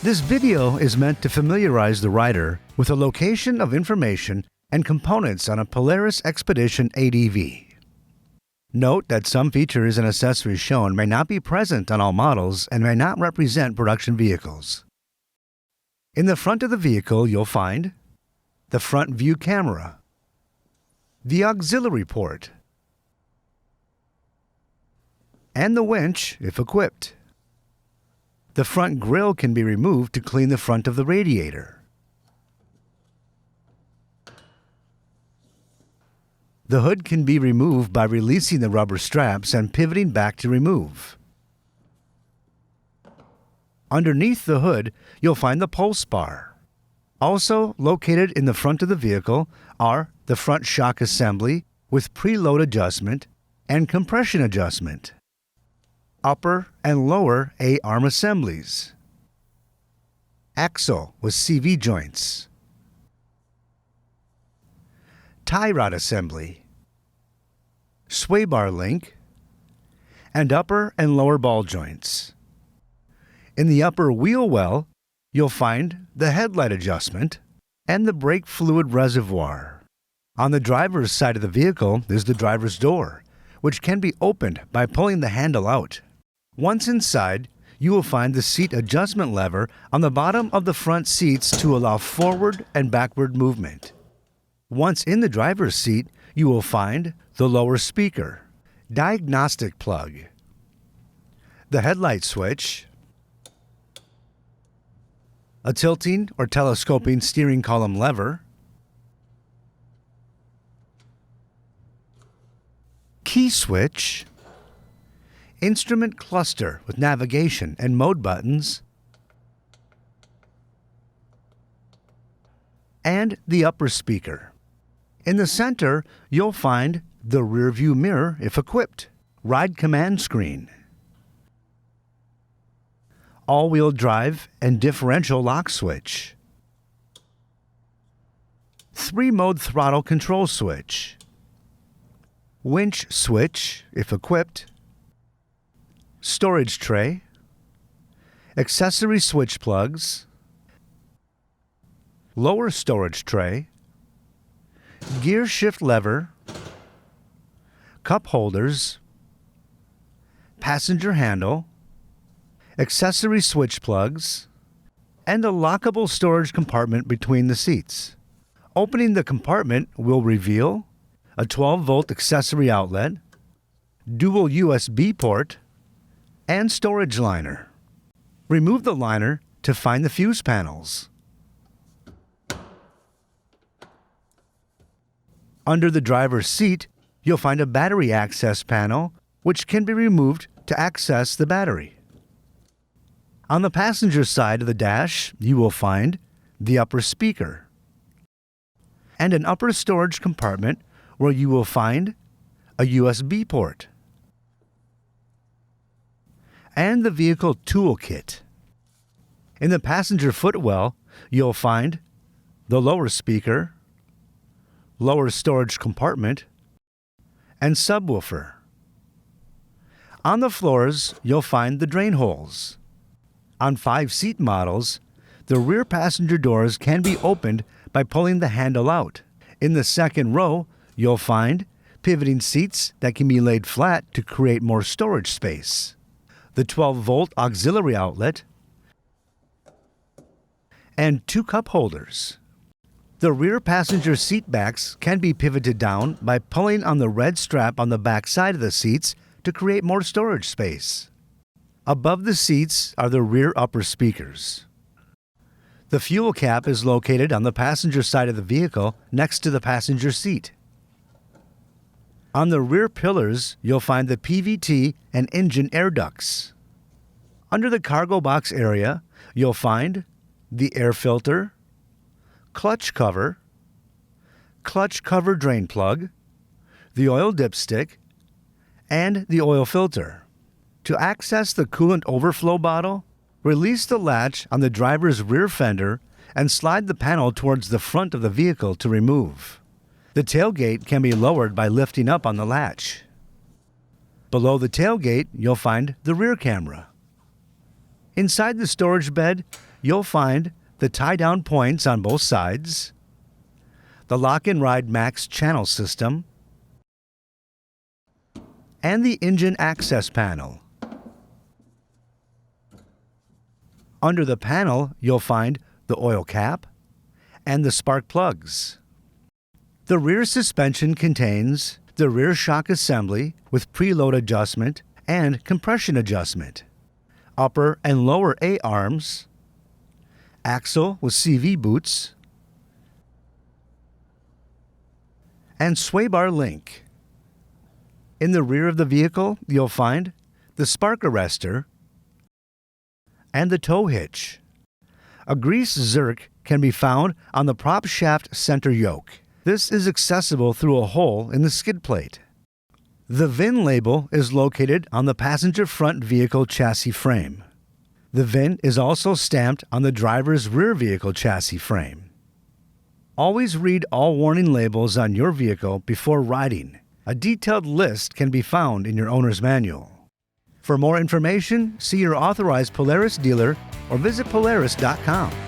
This video is meant to familiarize the rider with the location of information and components on a Polaris Expedition ADV. Note that some features and accessories shown may not be present on all models and may not represent production vehicles. In the front of the vehicle, you'll find the front view camera, the auxiliary port, and the winch if equipped. The front grille can be removed to clean the front of the radiator. The hood can be removed by releasing the rubber straps and pivoting back to remove. Underneath the hood, you'll find the pulse bar. Also located in the front of the vehicle are the front shock assembly with preload adjustment and compression adjustment, upper and lower A-arm assemblies, axle with CV joints, tie rod assembly, sway bar link, and upper and lower ball joints. In the upper wheel well, you'll find the headlight adjustment and the brake fluid reservoir. On the driver's side of the vehicle is the driver's door, which can be opened by pulling the handle out. Once inside, you will find the seat adjustment lever on the bottom of the front seats to allow forward and backward movement. Once in the driver's seat, you will find the lower speaker, diagnostic plug, the headlight switch, a tilting or telescoping steering column lever, key switch, instrument cluster with navigation and mode buttons, and the upper speaker. In the center, you'll find the rear view mirror if equipped, ride command screen, all-wheel drive and differential lock switch, 3-mode throttle control switch, winch switch if equipped, storage tray, accessory switch plugs, lower storage tray, gear shift lever, cup holders, passenger handle, accessory switch plugs, and a lockable storage compartment between the seats. Opening the compartment will reveal a 12-volt accessory outlet, dual USB port, and storage liner. Remove the liner to find the fuse panels. Under the driver's seat, you'll find a battery access panel, which can be removed to access the battery. On the passenger side of the dash, you will find the upper speaker and an upper storage compartment where you will find a USB port and the vehicle toolkit. In the passenger footwell, you'll find the lower speaker, lower storage compartment, and subwoofer. On the floors, you'll find the drain holes. On 5-seat models, the rear passenger doors can be opened by pulling the handle out. In the second row, you'll find pivoting seats that can be laid flat to create more storage space, the 12-volt auxiliary outlet, and 2 cup holders. The rear passenger seat backs can be pivoted down by pulling on the red strap on the back side of the seats to create more storage space. Above the seats are the rear upper speakers. The fuel cap is located on the passenger side of the vehicle next to the passenger seat. On the rear pillars, you'll find the PVT and engine air ducts. Under the cargo box area, you'll find the air filter, clutch cover drain plug, the oil dipstick, and the oil filter. To access the coolant overflow bottle, release the latch on the driver's rear fender and slide the panel towards the front of the vehicle to remove. The tailgate can be lowered by lifting up on the latch. Below the tailgate, you'll find the rear camera. Inside the storage bed, you'll find the tie-down points on both sides, the Lock-N-Ride Max channel system, and the engine access panel. Under the panel, you'll find the oil cap and the spark plugs. The rear suspension contains the rear shock assembly with preload adjustment and compression adjustment, upper and lower A-arms, axle with CV boots, and sway bar link. In the rear of the vehicle, you'll find the spark arrestor and the tow hitch. A grease zerk can be found on the prop shaft center yoke. This is accessible through a hole in the skid plate. The VIN label is located on the passenger front vehicle chassis frame. The VIN is also stamped on the driver's rear vehicle chassis frame. Always read all warning labels on your vehicle before riding. A detailed list can be found in your owner's manual. For more information, see your authorized Polaris dealer or visit Polaris.com.